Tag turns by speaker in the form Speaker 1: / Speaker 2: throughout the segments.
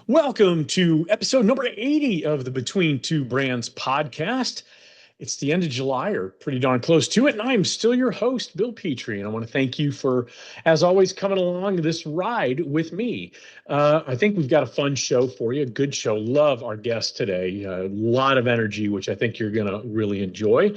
Speaker 1: Welcome to episode number 80 of the Between Two Brands podcast. It's the end of July, or pretty darn close to it, and I'm still your host, Bill Petrie, and I want to thank you for, as always, coming along this ride with me. I think we've got a fun show for you, a good show. Love our guest today. A lot of energy, which I think you're going to really enjoy.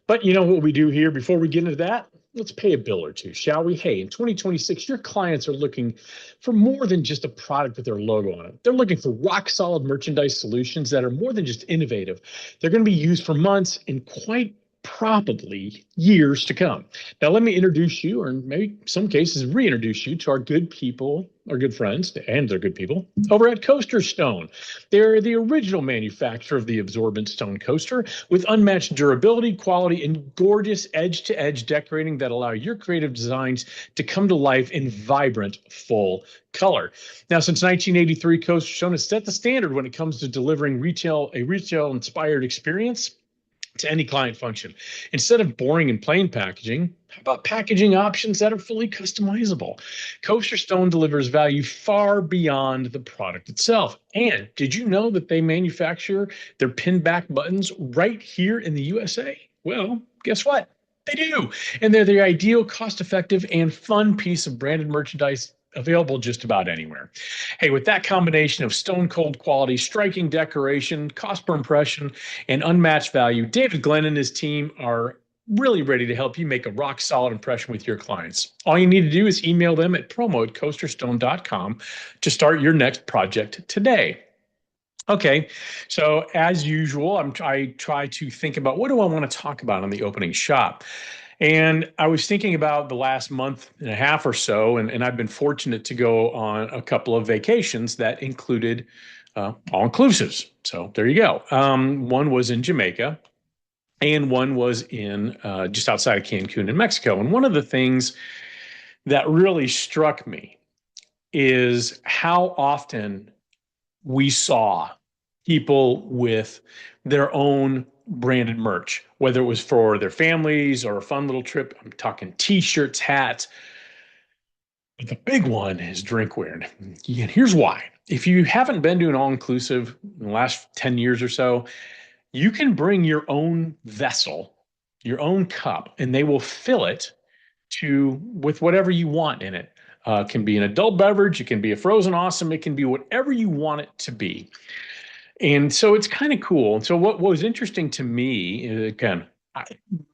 Speaker 1: But you know what we do here before we get into that? Let's pay a bill or two, shall we? Hey, in 2026, your clients are looking for more than just a product with their logo on it. They're looking for rock solid merchandise solutions that are more than just innovative. They're going to be used for months and quite probably years to come. Now, let me introduce you, or maybe some cases reintroduce you to our good people, our good friends, and their good people over at Coaster Stone. They're the original manufacturer of the absorbent stone coaster with unmatched durability, quality, and gorgeous edge-to-edge decorating that allow your creative designs to come to life in vibrant, full color. Now, since 1983, Coaster Stone has set the standard when it comes to delivering a retail-inspired experience to any client function. Instead of boring and plain packaging, how about packaging options that are fully customizable? Coaster Stone delivers value far beyond the product itself. And did you know that they manufacture their pin back buttons right here in the USA? Well, guess what? They do. And they're the ideal, cost-effective, and fun piece of branded merchandise available just about anywhere. Hey, with that combination of stone cold quality, striking decoration, cost per impression, and unmatched value, David Glenn and his team are really ready to help you make a rock solid impression with your clients. All you need to do is email them at promo@coasterstone.com to start your next project today. Okay, so as usual, I try to think about what do I want to talk about on the opening shot. And I was thinking about the last month and a half or so, and I've been fortunate to go on a couple of vacations that included all-inclusives. So there you go. One was in Jamaica, and one was in just outside of Cancun in Mexico. And one of the things that really struck me is how often we saw people with their own branded merch, whether it was for their families or a fun little trip. I'm talking t-shirts, hats. But the big one is drinkware. And here's why. If you haven't been to an all-inclusive in the last 10 years or so, you can bring your own vessel, your own cup, and they will fill it with whatever you want in it. It can be an adult beverage, it can be a frozen awesome, it can be whatever you want it to be. And so it's kind of cool. And so what was interesting to me, again,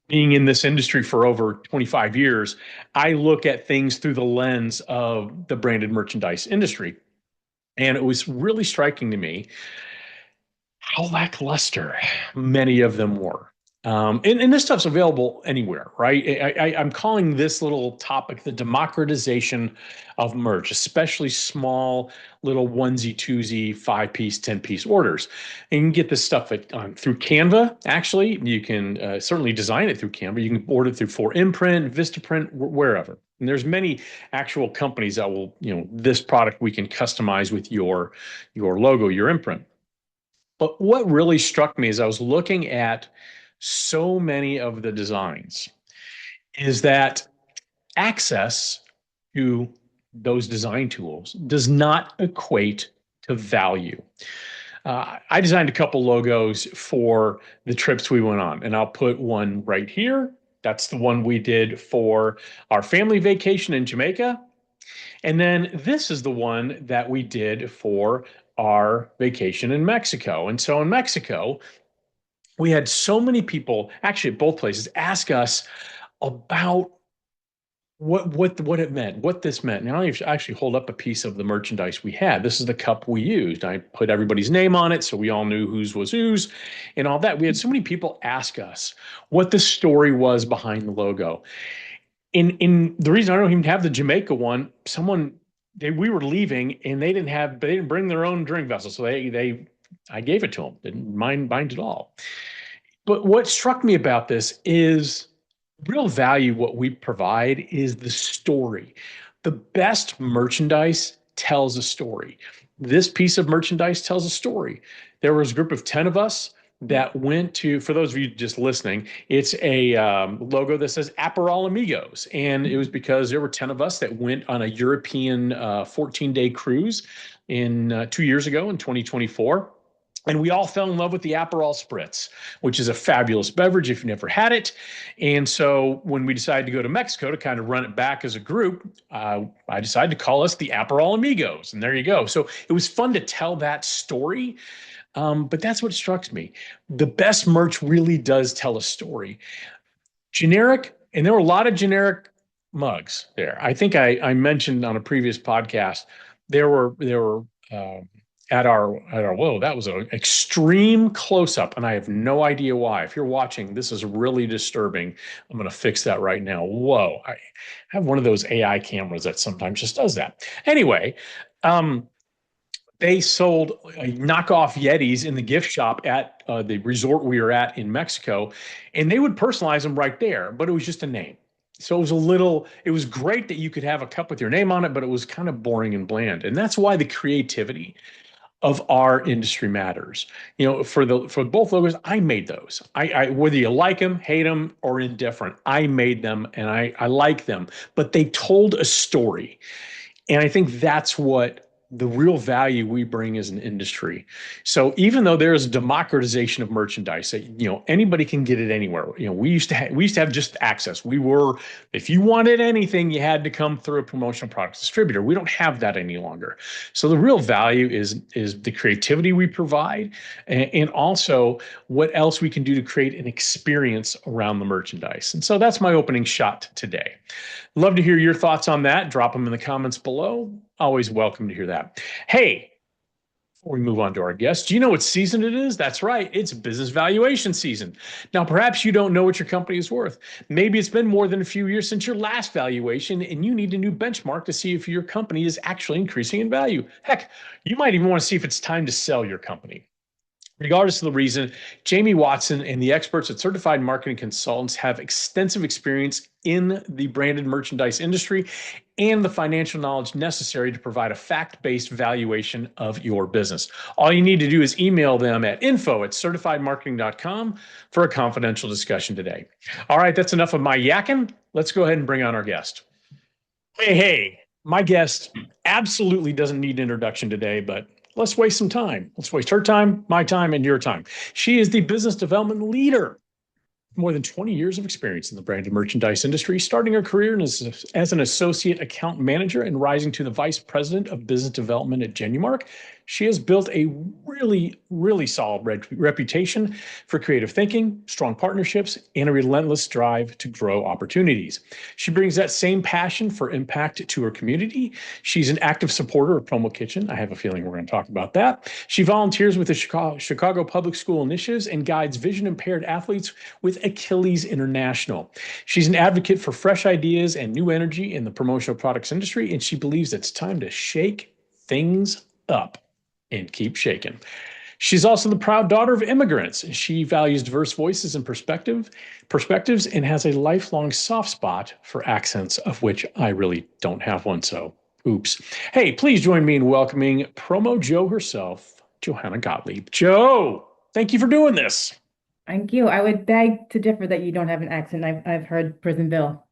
Speaker 1: being in this industry for over 25 years, I look at things through the lens of the branded merchandise industry. And it was really striking to me how lackluster many of them were. And this stuff's available anywhere, right? I'm calling this little topic the democratization of merch, especially small little onesie, twosie, 5-piece, 10-piece orders. And you can get this stuff through Canva. Actually, you can certainly design it through Canva. You can order it through 4imprint, Vistaprint, wherever. And there's many actual companies that will, this product we can customize with your logo, your imprint. But what really struck me as I was looking at so many of the designs is that access to those design tools does not equate to value. I designed a couple logos for the trips we went on, and I'll put one right here. That's the one we did for our family vacation in Jamaica. And then this is the one that we did for our vacation in Mexico. And so in Mexico, we had so many people, actually at both places, ask us about what it meant, what this meant. Now I actually hold up a piece of the merchandise we had. This is the cup we used. I put everybody's name on it so we all knew whose was whose and all that. We had so many people ask us what the story was behind the logo. In the reason I don't even have the Jamaica one, we were leaving and they didn't bring their own drink vessel. So I gave it to them, didn't mind at all. But what struck me about this is real value. What we provide is the story. The best merchandise tells a story. This piece of merchandise tells a story. There was a group of 10 of us that went to, for those of you just listening, it's a logo that says Aperol Amigos. And it was because there were 10 of us that went on a European 14-day cruise in 2 years ago in 2024. And we all fell in love with the Aperol Spritz, which is a fabulous beverage if you've never had it. And so when we decided to go to Mexico to kind of run it back as a group, I decided to call us the Aperol Amigos. And there you go. So it was fun to tell that story. But that's what struck me. The best merch really does tell a story. Generic, and there were a lot of generic mugs there. I think I mentioned on a previous podcast there were at our whoa, that was an extreme close up, and I have no idea why. If you're watching, this is really disturbing. I'm going to fix that right now. Whoa, I have one of those AI cameras that sometimes just does that. Anyway, they sold knockoff Yetis in the gift shop at the resort we were at in Mexico, and they would personalize them right there, but it was just a name. So it was great that you could have a cup with your name on it, but it was kind of boring and bland. And that's why the creativity of our industry matters. For both logos, I made those. I whether you like them, hate them, or indifferent, I made them and I like them. But they told a story. And I think that's what the real value we bring as an industry. So even though there is a democratization of merchandise, anybody can get it anywhere. We used to have just access. If you wanted anything, you had to come through a promotional products distributor. We don't have that any longer. So the real value is the creativity we provide, and also what else we can do to create an experience around the merchandise. And so that's my opening shot today. Love to hear your thoughts on that. Drop them in the comments below. Always welcome to hear that. Hey, before we move on to our guest, do you know what season it is? That's right. It's business valuation season. Now, perhaps you don't know what your company is worth. Maybe it's been more than a few years since your last valuation, and you need a new benchmark to see if your company is actually increasing in value. Heck, you might even want to see if it's time to sell your company. Regardless of the reason, Jamie Watson and the experts at Certified Marketing Consultants have extensive experience in the branded merchandise industry and the financial knowledge necessary to provide a fact-based valuation of your business. All you need to do is email them at info@certifiedmarketing.com for a confidential discussion today. All right, that's enough of my yakking. Let's go ahead and bring on our guest. Hey, my guest absolutely doesn't need an introduction today, but let's waste some time. Let's waste her time, my time, and your time. She is the business development leader. More than 20 years of experience in the branded merchandise industry, starting her career as an associate account manager and rising to the vice president of business development at Genumark. She has built a really, really solid reputation for creative thinking, strong partnerships, and a relentless drive to grow opportunities. She brings that same passion for impact to her community. She's an active supporter of Promo Kitchen. I have a feeling we're going to talk about that. She volunteers with the Chicago Public School Initiatives and guides vision impaired athletes with Achilles International. She's an advocate for fresh ideas and new energy in the promotional products industry, and she believes it's time to shake things up and keep shaking. She's also the proud daughter of immigrants. She values diverse voices and perspectives and has a lifelong soft spot for accents, of which I really don't have one, so oops. Hey, please join me in welcoming Promo Joe herself, Johanna Gottlieb. Joe, thank you for doing this.
Speaker 2: Thank you. I would beg to differ that you don't have an accent. I've heard Prison Bill.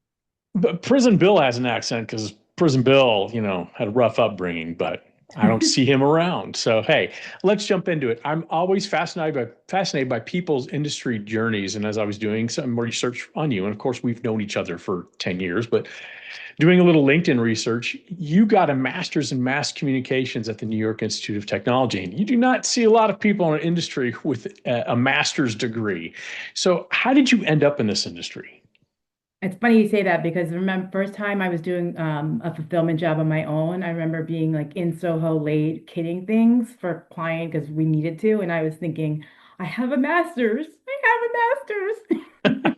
Speaker 1: But Prison Bill has an accent because Prison Bill, had a rough upbringing, but I don't see him around. So, hey, let's jump into it. I'm always fascinated by people's industry journeys. And as I was doing some research on you, and of course, we've known each other for 10 years, but doing a little LinkedIn research, you got a master's in mass communications at the New York Institute of Technology. And you do not see a lot of people in our industry with a master's degree. So, how did you end up in this industry?
Speaker 2: It's funny you say that because remember first time I was doing a fulfillment job on my own, I remember being like in Soho late kidding things for a client because we needed to. And I was thinking, I have a master's. I have a master's.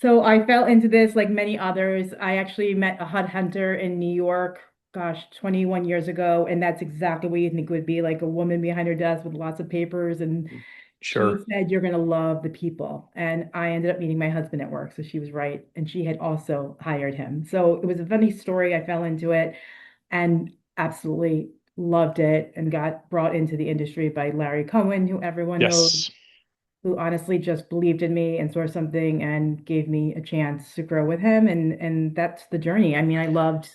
Speaker 2: So I fell into this like many others. I actually met a headhunter in New York, gosh, 21 years ago. And that's exactly what you think would be like a woman behind her desk with lots of papers. And she
Speaker 1: Sure.
Speaker 2: said, you're going to love the people. And I ended up meeting my husband at work. So she was right. And she had also hired him. So it was a funny story. I fell into it and absolutely loved it and got brought into the industry by Larry Cohen, who everyone knows,
Speaker 1: Yes.
Speaker 2: who honestly just believed in me and saw something and gave me a chance to grow with him. And that's the journey. I mean, I loved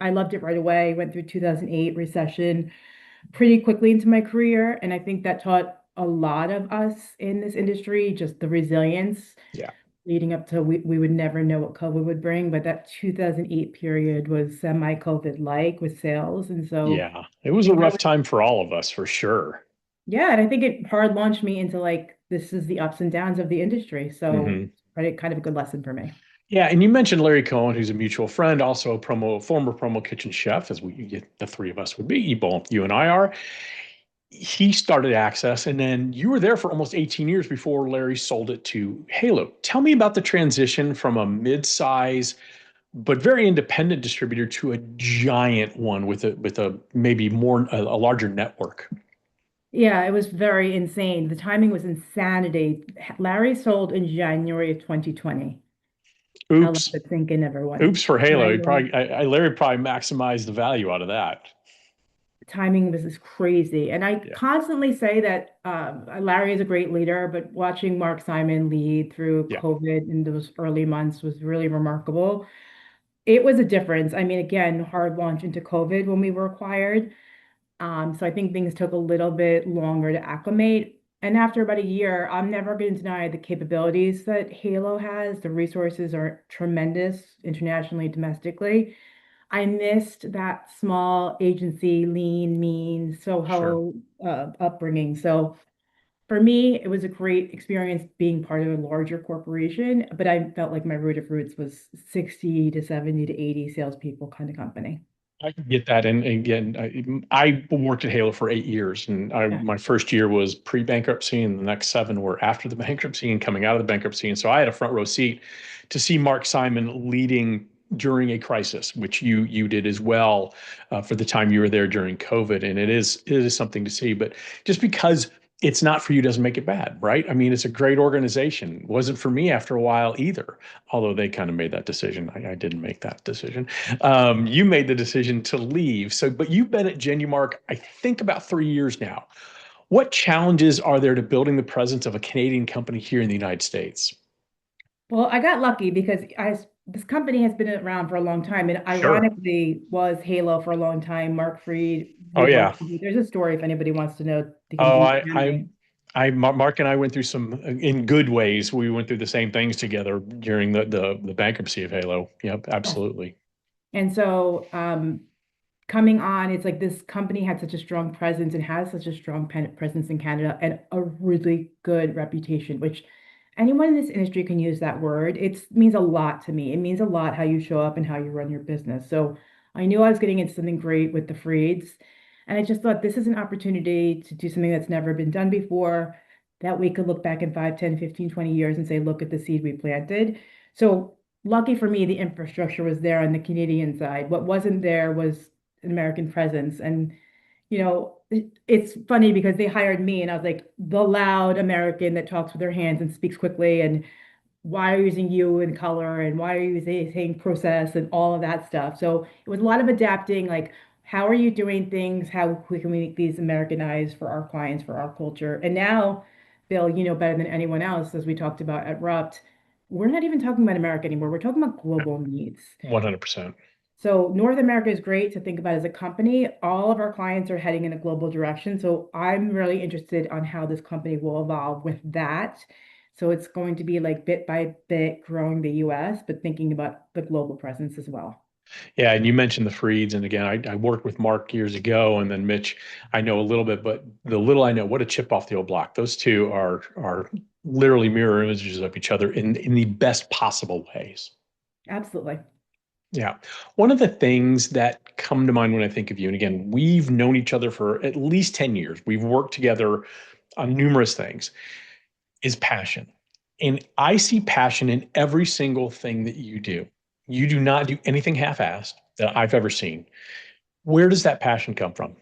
Speaker 2: I loved it right away. Went through 2008 recession pretty quickly into my career, and I think that taught a lot of us in this industry just the resilience
Speaker 1: Yeah.
Speaker 2: leading up to we would never know what COVID would bring, but that 2008 period was semi-COVID like with sales. And so
Speaker 1: Yeah. It was
Speaker 2: I
Speaker 1: a
Speaker 2: think that
Speaker 1: rough
Speaker 2: was,
Speaker 1: time for all of us for sure.
Speaker 2: yeah, and I think it hard launched me into like this is the ups and downs of the industry. So
Speaker 1: Hmm.
Speaker 2: kind of a good lesson for me.
Speaker 1: Yeah, and you mentioned Larry Cohen, who's a mutual friend, also a former promo kitchen chef, as the three of us would be. You and I are. He started Access, and then you were there for almost 18 years before Larry sold it to Halo. Tell me about the transition from a mid-size but very independent distributor to a giant one with a maybe more a larger network.
Speaker 2: Yeah, it was very insane. The timing was insanity. Larry sold in January of 2020. I'll let
Speaker 1: Oops,
Speaker 2: it sink in, everyone.
Speaker 1: oops for Halo. He
Speaker 2: January.
Speaker 1: probably Larry probably maximized the value out of that.
Speaker 2: Timing was just crazy. And I
Speaker 1: Yeah,
Speaker 2: constantly say that Larry is a great leader, but watching Mark Simon lead through
Speaker 1: yeah.
Speaker 2: COVID in those early months was really remarkable. It was a difference. I mean, again, hard launch into COVID when we were acquired. So I think things took a little bit longer to acclimate. And after about a year, I'm never going to deny the capabilities that Halo has. The resources are tremendous internationally, domestically. I missed that small agency, lean, mean,
Speaker 1: Sure.
Speaker 2: Soho upbringing. So for me, it was a great experience being part of a larger corporation, but I felt like my root of roots was 60 to 70 to 80 salespeople kind of company.
Speaker 1: I can get that. And again, I worked at Halo for 8 years, and
Speaker 2: Yeah.
Speaker 1: my first year was pre-bankruptcy, and the next seven were after the bankruptcy and coming out of the bankruptcy. And so I had a front row seat to see Mark Simon leading during a crisis, which you did as well for the time you were there during COVID. And it is something to see. But just because it's not for you doesn't make it bad, right? I mean, it's a great organization. It wasn't for me after a while either, although they kind of made that decision. I didn't make that decision. You made the decision to leave. So, but you've been at Genumark, I think, about 3 years now. What challenges are there to building the presence of a Canadian company here in the United States?
Speaker 2: Well, I got lucky because this company has been around for a long time, and
Speaker 1: Sure.
Speaker 2: ironically was Halo for a long time. Mark Freed,
Speaker 1: Oh
Speaker 2: we
Speaker 1: yeah.
Speaker 2: worked. There's a story if anybody wants to know. They can
Speaker 1: Oh,
Speaker 2: DM me.
Speaker 1: Mark and I went through some in good ways. We went through the same things together during the bankruptcy of Halo. Yep,
Speaker 2: Yes.
Speaker 1: absolutely.
Speaker 2: And so, coming on, it's like this company had such a strong presence and has such a strong presence in Canada and a really good reputation, which anyone in this industry can use that word. It means a lot to me. It means a lot how you show up and how you run your business. So I knew I was getting into something great with the Freeds. And I just thought this is an opportunity to do something that's never been done before, that we could look back in 5, 10, 15, 20 years and say, look at the seed we planted. So lucky for me, the infrastructure was there on the Canadian side. What wasn't there was an American presence. And, it's funny because they hired me and I was like the loud American that talks with their hands and speaks quickly. And why are you using you in color and why are you saying process and all of that stuff. So it was a lot of adapting, like, how are you doing things? How can we make these Americanized for our clients, for our culture? And now, Bill, you know better than anyone else, as we talked about at Rupt, we're not even talking about America anymore. We're talking about global needs.
Speaker 1: 100%.
Speaker 2: So North America is great to think about as a company. All of our clients are heading in a global direction. So I'm really interested on how this company will evolve with that. So it's going to be like bit by bit growing the US, but thinking about the global presence as well.
Speaker 1: Yeah, and you mentioned the Freeds, and again, I worked with Mark years ago, and then Mitch, I know a little bit, but the little I know, what a chip off the old block. Those two are literally mirror images of each other in the best possible ways.
Speaker 2: Absolutely.
Speaker 1: Yeah. One of the things that come to mind when I think of you, and again, we've known each other for at least 10 years. We've worked together on numerous things, is passion. And I see passion in every single thing that you do. You do not do anything half-assed that I've ever seen. Where does that passion come from?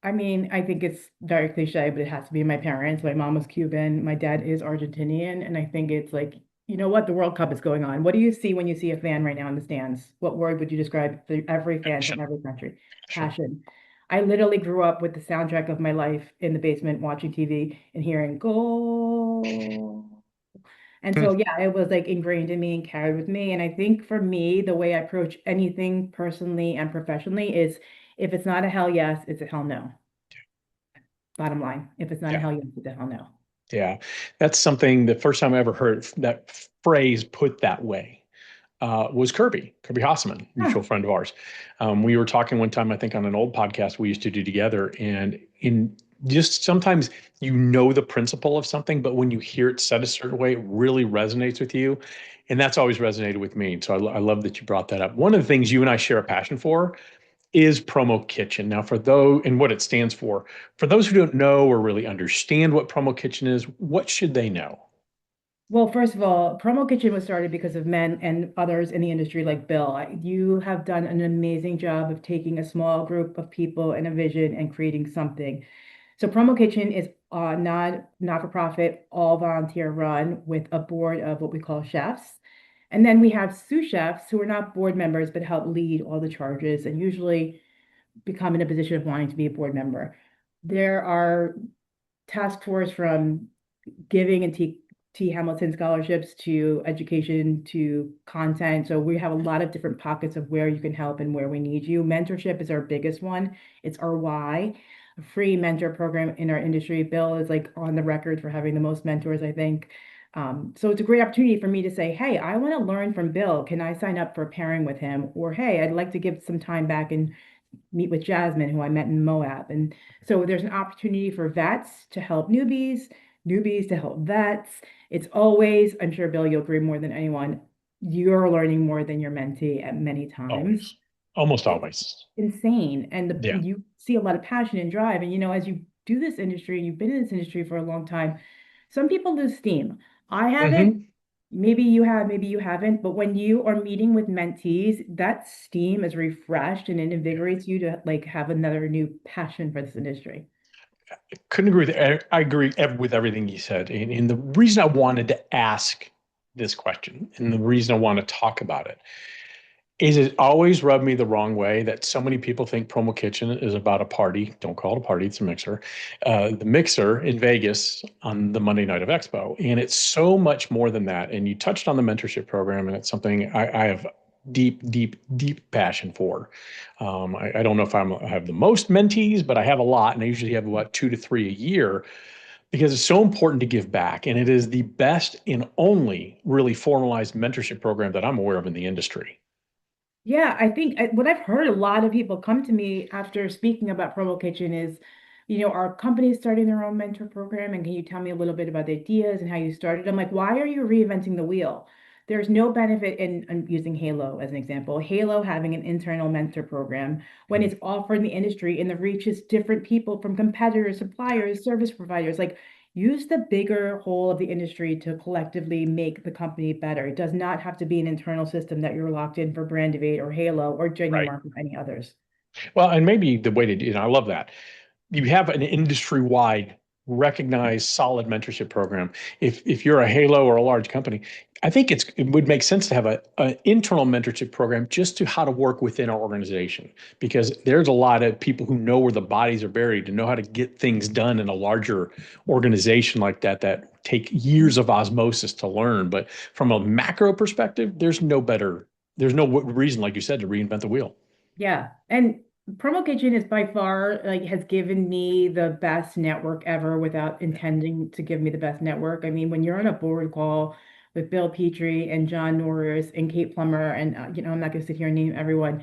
Speaker 2: I mean, I think it's very cliche, but it has to be my parents. My mom was Cuban, my dad is Argentinian, and I think it's like, you know what, the World Cup is going on. What do you see when you see a fan right now in the stands? What word would you describe for every fan from
Speaker 1: Passion.
Speaker 2: every country?
Speaker 1: Passion.
Speaker 2: Passion. I literally grew up with the soundtrack of my life in the basement watching TV and hearing goal. And so,
Speaker 1: Hmm.
Speaker 2: yeah, it was like ingrained in me and carried with me. And I think for me, the way I approach anything personally and professionally is if it's not a hell yes, it's a hell no. Bottom line, if it's not a
Speaker 1: Yeah.
Speaker 2: hell yes, it's a hell no.
Speaker 1: Yeah. That's something the first time I ever heard that phrase put that way was Kirby Hasseman,
Speaker 2: Huh.
Speaker 1: mutual friend of ours. We were talking one time, I think, on an old podcast we used to do together, and in just sometimes you know the principle of something, but when you hear it said a certain way, it really resonates with you, and that's always resonated with me. So I love that you brought that up. One of the things you and I share a passion for is Promo Kitchen. Now, for those and what it stands for those who don't know or really understand what Promo Kitchen is, what should they know?
Speaker 2: Well, first of all, Promo Kitchen was started because of men and others in the industry like Bill. You have done an amazing job of taking a small group of people and a vision and creating something. So Promo Kitchen is not for profit, all volunteer run with a board of what we call chefs. And then we have sous chefs who are not board members but help lead all the charges and usually become in a position of wanting to be a board member. There are task force from giving and T. Hamilton scholarships to education to content. So we have a lot of different pockets of where you can help and where we need you. Mentorship is our biggest one. It's our why. A free mentor program in our industry. Bill is like on the record for having the most mentors, I think. So it's a great opportunity for me to say, hey, I want to learn from Bill. Can I sign up for pairing with him? Or hey, I'd like to give some time back and meet with Jasmine, who I met in Moab. And so there's an opportunity for vets to help newbies, newbies to help vets. It's always, I'm sure, Bill, you'll agree more than anyone, you're learning more than your mentee at many times.
Speaker 1: Always, almost
Speaker 2: It's
Speaker 1: always.
Speaker 2: insane. And
Speaker 1: Yeah.
Speaker 2: you see a lot of passion and drive. And, as you do this industry, you've been in this industry for a long time, some people lose steam. I haven't.
Speaker 1: Hmm.
Speaker 2: Maybe you have, maybe you haven't, but when you are meeting with mentees, that steam is refreshed and it invigorates you to like have another new passion for this industry.
Speaker 1: Couldn't agree with I agree with everything you said. And the reason I wanted to ask this question and the reason I want to talk about it is it always rubbed me the wrong way that so many people think Promo Kitchen is about a party. Don't call it a party, it's a mixer. The mixer in Vegas on the Monday night of Expo. And it's so much more than that. And you touched on the mentorship program, and it's something I have deep, deep, deep passion for. I don't know if I have the most mentees, but I have a lot, and I usually have about 2 to 3 a year because it's so important to give back. And it is the best and only really formalized mentorship program that I'm aware of in the industry.
Speaker 2: Yeah, I think what I've heard a lot of people come to me after speaking about Promo Kitchen is, our company is starting their own mentor program, and can you tell me a little bit about the ideas and how you started? I'm like, why are you reinventing the wheel? There's no benefit in, I'm using Halo as an example. Halo having an internal mentor program when it's offered in the industry and the reach is different people from competitors, suppliers, service providers. Like, use the bigger whole of the industry to collectively make the company better. It does not have to be an internal system that you're locked in for Brandivate or Halo or
Speaker 1: Right.
Speaker 2: Genumark or any others.
Speaker 1: Well, and maybe the way to do, and I love that. You have an industry-wide recognized solid mentorship program. If you're a Halo or a large company, I think it would make sense to have an internal mentorship program just to how to work within our organization because there's a lot of people who know where the bodies are buried and know how to get things done in a larger organization like that take years of osmosis to learn. But from a macro perspective, there's no reason, like you said, to reinvent the wheel.
Speaker 2: Yeah. And Promo Kitchen is by far like has given me the best network ever without intending to give me the best network. I mean, when you're on a board call with Bill Petrie and John Norris and Kate Plummer, and I'm not going to sit here and name everyone,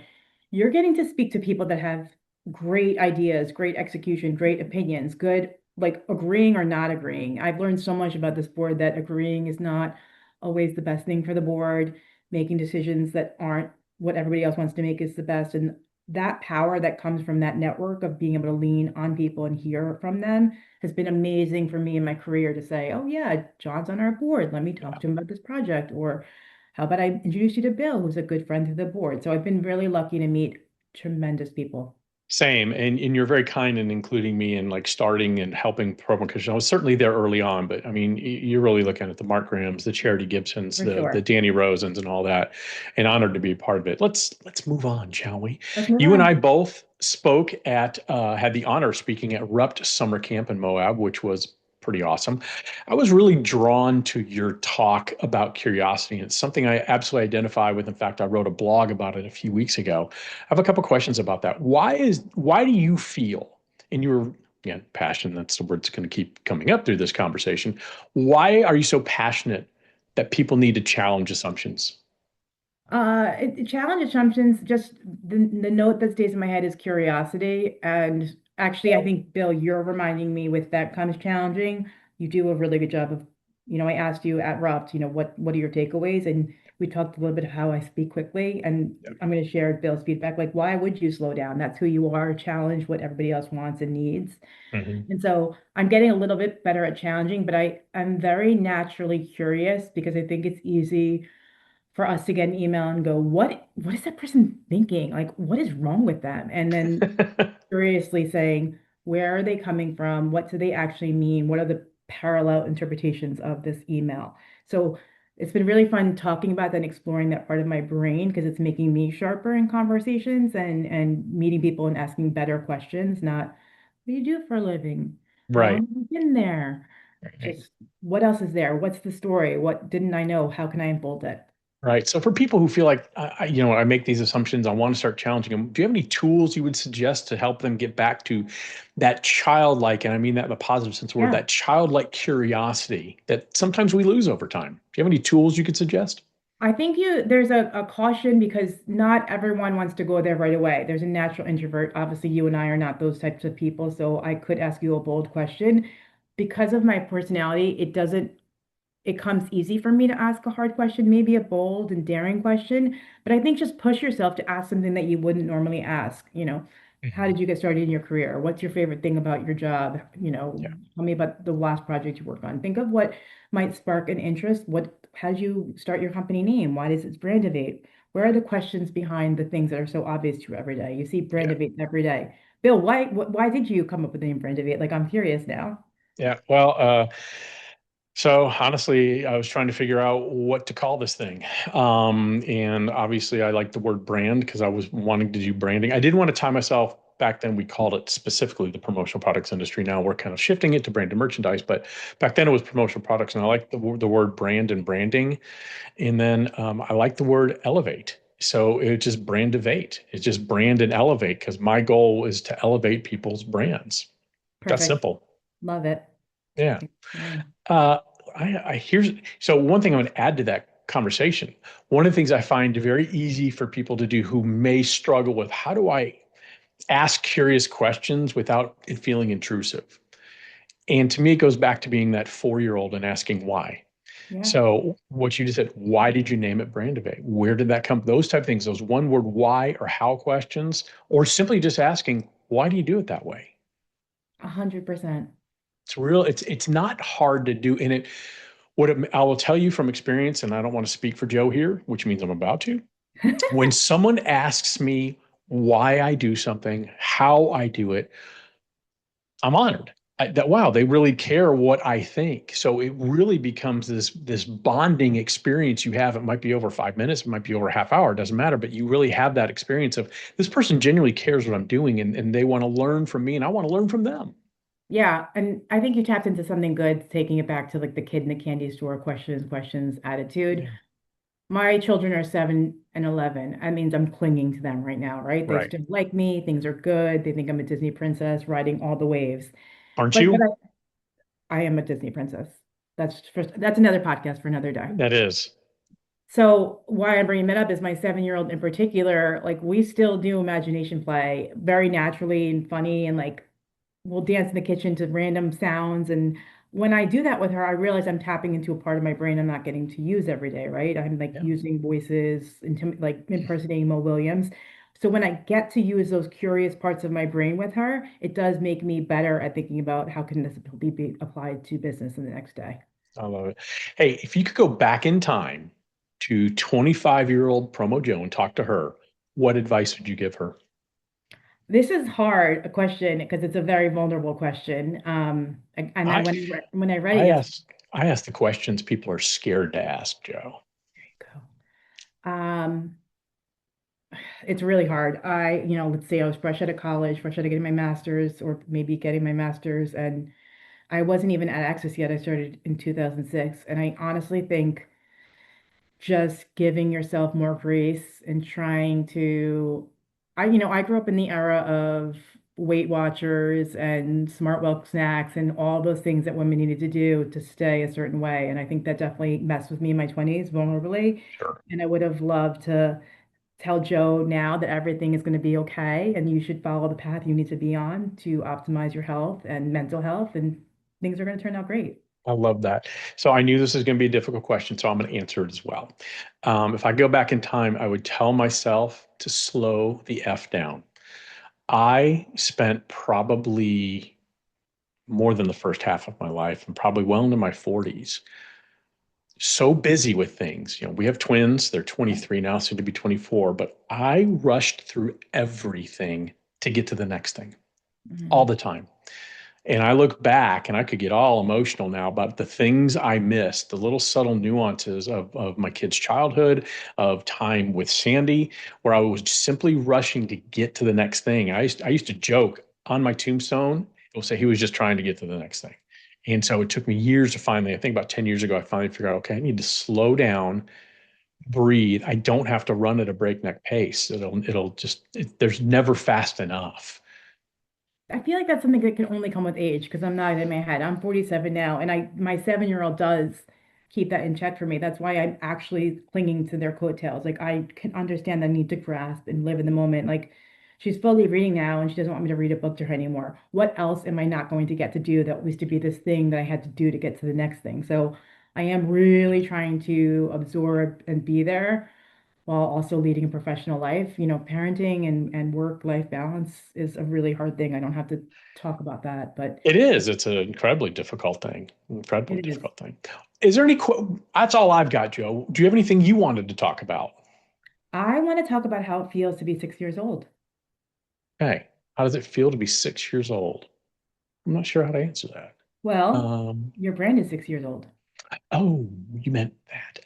Speaker 2: you're getting to speak to people that have great ideas, great execution, great opinions, good like agreeing or not agreeing. I've learned so much about this board that agreeing is not always the best thing for the board. Making decisions that aren't what everybody else wants to make is the best. And that power that comes from that network of being able to lean on people and hear from them has been amazing for me in my career to say, oh, yeah, John's on our board. Let me talk to him about this project. Or how about I introduce you to Bill, who's a good friend through the board. So I've been really lucky to meet tremendous people.
Speaker 1: Same, and you're very kind in including me in like starting and helping promo because I was certainly there early on, but I mean you're really looking at the Mark Grahams, the Charity Gibsons,
Speaker 2: For
Speaker 1: the
Speaker 2: sure.
Speaker 1: Danny Rosens, and all that, and honored to be a part of it. Let's move on, shall we?
Speaker 2: Let's move
Speaker 1: You and I
Speaker 2: on.
Speaker 1: both spoke at had the honor of speaking at Rupt Summer Camp in Moab, which was pretty awesome. I was really drawn to your talk about curiosity. It's something I absolutely identify with. In fact, I wrote a blog about it a few weeks ago. I have a couple questions about that. Why do you feel, in your again, passion, that's the word that's going to keep coming up through this conversation. Why are you so passionate that people need to challenge assumptions?
Speaker 2: Challenge assumptions, just the note that stays in my head is curiosity. And actually, I think, Bill, you're reminding me with that kind of challenging, you do a really good job of, I asked you at Rupt, what are your takeaways? And we talked a little bit of how I speak quickly. And I'm going to share Bill's feedback. Like, why would you slow down? That's who you are. Challenge what everybody else wants and needs.
Speaker 1: Mhm.
Speaker 2: And so I'm getting a little bit better at challenging, but I'm very naturally curious because I think it's easy for us to get an email and go, what is that person thinking? Like, what is wrong with them? And then curiously saying, where are they coming from? What do they actually mean? What are the parallel interpretations of this email? So it's been really fun talking about that and exploring that part of my brain because it's making me sharper in conversations and meeting people and asking better questions, not what do you do for a living? How long
Speaker 1: Right.
Speaker 2: have you been there?
Speaker 1: Right.
Speaker 2: Just what else is there? What's the story? What didn't I know? How can I unfold it?
Speaker 1: Right. So for people who feel like, I make these assumptions, I want to start challenging them. Do you have any tools you would suggest to help them get back to that childlike, and I mean that in a positive sense of the word,
Speaker 2: Yeah.
Speaker 1: that childlike curiosity that sometimes we lose over time? Do you have any tools you could suggest?
Speaker 2: I think there's a caution because not everyone wants to go there right away. There's a natural introvert. Obviously, you and I are not those types of people. So I could ask you a bold question. Because of my personality, it comes easy for me to ask a hard question, maybe a bold and daring question, but I think just push yourself to ask something that you wouldn't normally ask. How
Speaker 1: Mhm.
Speaker 2: did you get started in your career? What's your favorite thing about your job?
Speaker 1: Yeah.
Speaker 2: Tell me about the last project you worked on. Think of what might spark an interest. How did you start your company name? Why does it Brandivate? Where are the questions behind the things that are so obvious to you every day? You see
Speaker 1: Yeah.
Speaker 2: Brandivate every day. Bill, why did you come up with the name Brandivate? Like, I'm curious now.
Speaker 1: Yeah. Well, so honestly, I was trying to figure out what to call this thing. And obviously I like the word brand because I was wanting to do branding. I didn't want to tie myself back then. We called it specifically the promotional products industry. Now we're kind of shifting it to branded merchandise, but back then it was promotional products. And I like the word brand and branding. And then I like the word elevate. So it's just brand evate. It's just brand and elevate because my goal is to elevate people's brands. That's
Speaker 2: Perfect.
Speaker 1: simple.
Speaker 2: Love it.
Speaker 1: Yeah.
Speaker 2: Explain.
Speaker 1: Uh, I here's so one thing I'm going to add to that conversation. One of the things I find very easy for people to do who may struggle with how do I ask curious questions without it feeling intrusive? And to me, it goes back to being that 4-year-old and asking why.
Speaker 2: Yeah.
Speaker 1: So what you just said, why did you name it Brandivate? Where did that come? Those type of things, those one word why or how questions, or simply just asking, why do you do it that way?
Speaker 2: 100%.
Speaker 1: It's not hard to do. And I will tell you from experience, and I don't want to speak for Joe here, which means I'm about to. When someone asks me why I do something, how I do it, I'm honored. That wow, they really care what I think. So it really becomes this bonding experience you have. It might be over 5 minutes, it might be over a half hour, it doesn't matter. But you really have that experience of this person genuinely cares what I'm doing, and they want to learn from me, and I want to learn from them.
Speaker 2: Yeah, and I think you tapped into something good, taking it back to like the kid in the candy store questions attitude.
Speaker 1: Yeah.
Speaker 2: My children are 7 and 11. That means I'm clinging to them right now, right? They
Speaker 1: Right.
Speaker 2: still like me, things are good. They think I'm a Disney princess riding all the waves.
Speaker 1: Aren't
Speaker 2: But
Speaker 1: you?
Speaker 2: I am a Disney princess. That's another podcast for another day.
Speaker 1: That is.
Speaker 2: So why I'm bringing that up is my 7-year-old in particular, like we still do imagination play very naturally and funny and like we'll dance in the kitchen to random sounds. And when I do that with her, I realize I'm tapping into a part of my brain I'm not getting to use every day, right? I'm like
Speaker 1: Yeah.
Speaker 2: using voices, like impersonating Mo Williams. So when I get to use those curious parts of my brain with her, it does make me better at thinking about how can this be applied to business in the next day.
Speaker 1: I love it. Hey, if you could go back in time to 25-year-old Promo Joe and talk to her, what advice would you give her?
Speaker 2: This is hard a question because it's a very vulnerable question. And I
Speaker 1: I
Speaker 2: when I read it
Speaker 1: I
Speaker 2: yesterday,
Speaker 1: ask I ask the questions people are scared to ask, Joe.
Speaker 2: there you go. It's really hard. Let's say I was fresh out of college, fresh out of getting my master's, or maybe getting my master's, and I wasn't even at Access yet. I started in 2006. And I honestly think just giving yourself more grace and trying to, I grew up in the era of Weight Watchers and Smart Milk snacks and all those things that women needed to do to stay a certain way. And I think that definitely messed with me in my 20s vulnerably.
Speaker 1: Sure.
Speaker 2: And I would have loved to tell Joe now that everything is going to be okay and you should follow the path you need to be on to optimize your health and mental health, and things are going to turn out great.
Speaker 1: I love that. So I knew this was going to be a difficult question, so I'm going to answer it as well. If I go back in time, I would tell myself to slow the F down. I spent probably more than the first half of my life and probably well into my 40s so busy with things. We have twins, they're 23 now, soon to be 24, but I rushed through everything to get to the next thing all
Speaker 2: Mhm.
Speaker 1: the time. And I look back and I could get all emotional now about the things I missed, the little subtle nuances of my kid's childhood, of time with Sandy, where I was simply rushing to get to the next thing. I used to joke on my tombstone, it will say he was just trying to get to the next thing. And so it took me years to finally, I think about 10 years ago, I finally figured out, okay, I need to slow down, breathe. I don't have to run at a breakneck pace. There's never fast enough.
Speaker 2: I feel like that's something that can only come with age because I'm not in my head. I'm 47 now, and my 7-year-old does keep that in check for me. That's why I'm actually clinging to their coattails. Like I can understand the need to grasp and live in the moment. Like she's fully reading now, and she doesn't want me to read a book to her anymore. What else am I not going to get to do that used to be this thing that I had to do to get to the next thing? So I am really trying to absorb and be there while also leading a professional life. Parenting and work-life balance is a really hard thing. I don't have to talk about that, but
Speaker 1: It is. It's an incredibly difficult thing. Incredibly
Speaker 2: it is.
Speaker 1: difficult thing. Is there that's all I've got, Joe. Do you have anything you wanted to talk about?
Speaker 2: I want to talk about how it feels to be 6 years old.
Speaker 1: Okay. How does it feel to be 6 years old? I'm not sure how to answer that.
Speaker 2: Well,
Speaker 1: Um,
Speaker 2: your brand is 6 years old.
Speaker 1: oh, you meant that.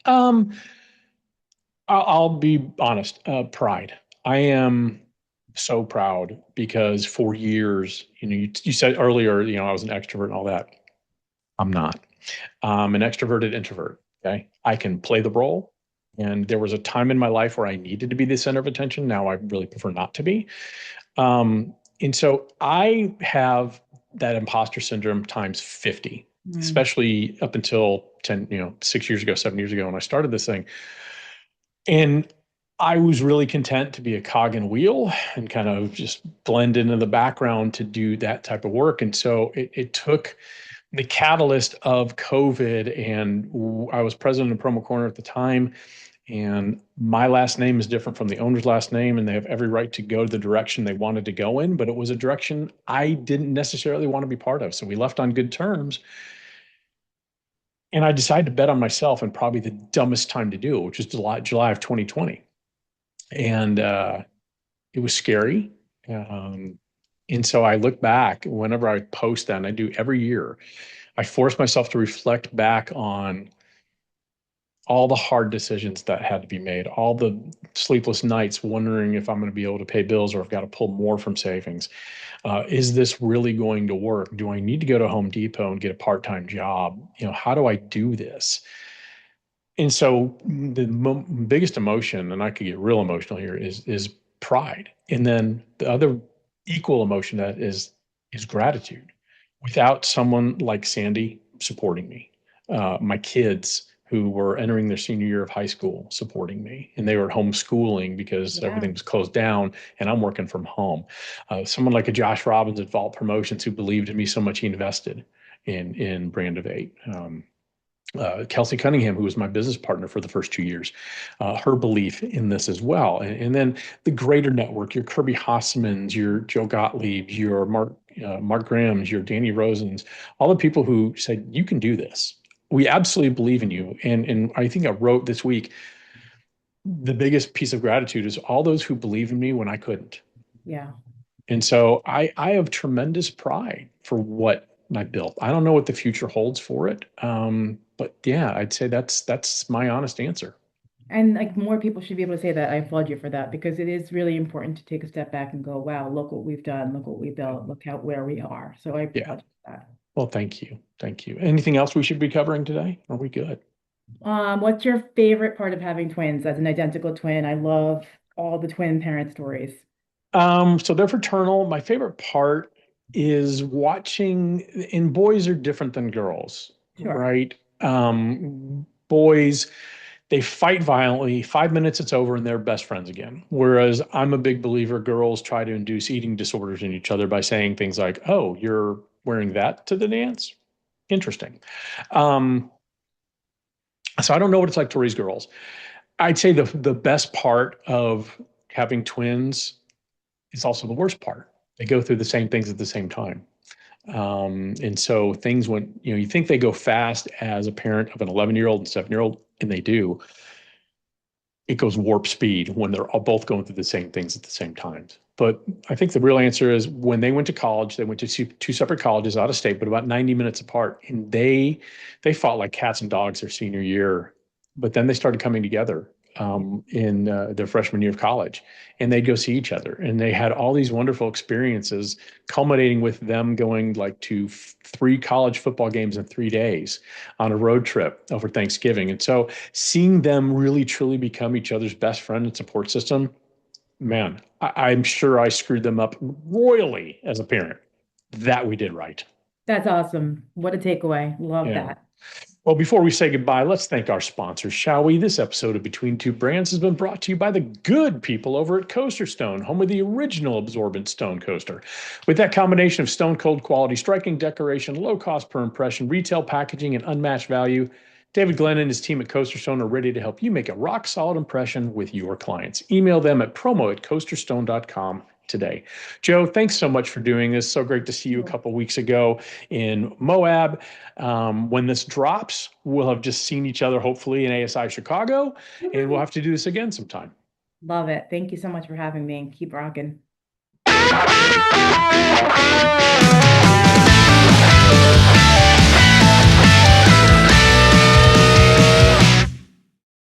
Speaker 1: I'll be honest. Pride. I am so proud because for years, you said earlier, I was an extrovert and all that. I'm not. I'm an extroverted introvert. Okay. I can play the role. And there was a time in my life where I needed to be the center of attention. Now I really prefer not to be. And so I have that imposter syndrome times 50,
Speaker 2: Mm,
Speaker 1: especially up until 10, 6 years ago, 7 years ago when I started this thing. And I was really content to be a cog in a wheel and kind of just blend into the background to do that type of work. And so it took the catalyst of COVID, and I was president of Promo Corner at the time. And my last name is different from the owner's last name, and they have every right to go the direction they wanted to go in. But it was a direction I didn't necessarily want to be part of. So we left on good terms. And I decided to bet on myself and probably the dumbest time to do it, which was July of 2020. And it was scary. Um, and so I look back whenever I post that, and I do every year, I force myself to reflect back on all the hard decisions that had to be made, all the sleepless nights wondering if I'm going to be able to pay bills or I've got to pull more from savings. Is this really going to work? Do I need to go to Home Depot and get a part-time job? How do I do this? And so the biggest emotion, and I could get real emotional here, is pride. And then the other equal emotion that is gratitude. Without someone like Sandy supporting me, my kids who were entering their senior year of high school supporting me, and they were homeschooling because
Speaker 2: yeah.
Speaker 1: everything was closed down, and I'm working from home. Someone like a Josh Robbins at Vault Promotions who believed in me so much he invested in Brand of Eight. Kelsey Cunningham, who was my business partner for the first 2 years, her belief in this as well. And then the greater network, your Kirby Hassemans, your Joe Gottliebs, your Mark Grahams, your Danny Rosens, all the people who said, you can do this. We absolutely believe in you. And I think I wrote this week, the biggest piece of gratitude is all those who believed in me when I couldn't.
Speaker 2: Yeah.
Speaker 1: And so I have tremendous pride for what I built. I don't know what the future holds for it. But yeah, I'd say that's my honest answer.
Speaker 2: And like more people should be able to say that. I applaud you for that because it is really important to take a step back and go, wow, look what we've done, look what we built, look how where we are. So I
Speaker 1: Yeah.
Speaker 2: applaud you for that.
Speaker 1: Well, thank you. Thank you. Anything else we should be covering today? Are we good?
Speaker 2: What's your favorite part of having twins as an identical twin? I love all the twin parent stories.
Speaker 1: So they're fraternal. My favorite part is watching, and boys are different than girls,
Speaker 2: Sure.
Speaker 1: right? Boys, they fight violently. 5 minutes, it's over, and they're best friends again. Whereas I'm a big believer girls try to induce eating disorders in each other by saying things like, "Oh, you're wearing that to the dance? Interesting." Um, so I don't know what it's like to raise girls. I'd say the best part of having twins is also the worst part. They go through the same things at the same time. And so things went, you think they go fast as a parent of an 11-year-old and 7-year-old, and they do. It goes warp speed when they're all both going through the same things at the same time. But I think the real answer is when they went to college, they went to two separate colleges out of state, but about 90 minutes apart. And they fought like cats and dogs their senior year. But then they started coming together in their freshman year of college, and they'd go see each other. And they had all these wonderful experiences, culminating with them going like to three college football games in 3 days on a road trip over Thanksgiving. And so seeing them really truly become each other's best friend and support system, man, I'm sure I screwed them up royally as a parent. That we did right.
Speaker 2: That's awesome. What a takeaway. Love
Speaker 1: Yeah.
Speaker 2: that.
Speaker 1: Well, before we say goodbye, let's thank our sponsors, shall we? This episode of Between Two Brands has been brought to you by the good people over at Coaster Stone, home of the original absorbent stone coaster. With that combination of stone cold quality, striking decoration, low cost per impression, retail packaging, and unmatched value, David Glenn and his team at Coaster Stone are ready to help you make a rock solid impression with your clients. Email them at promo@coasterstone.com today. Joe, thanks so much for doing this. So great to see you a couple weeks ago in Moab. When this drops, we'll have just seen each other hopefully in ASI Chicago, and we'll have to do this again sometime.
Speaker 2: Love it. Thank you so much for having me and keep rocking.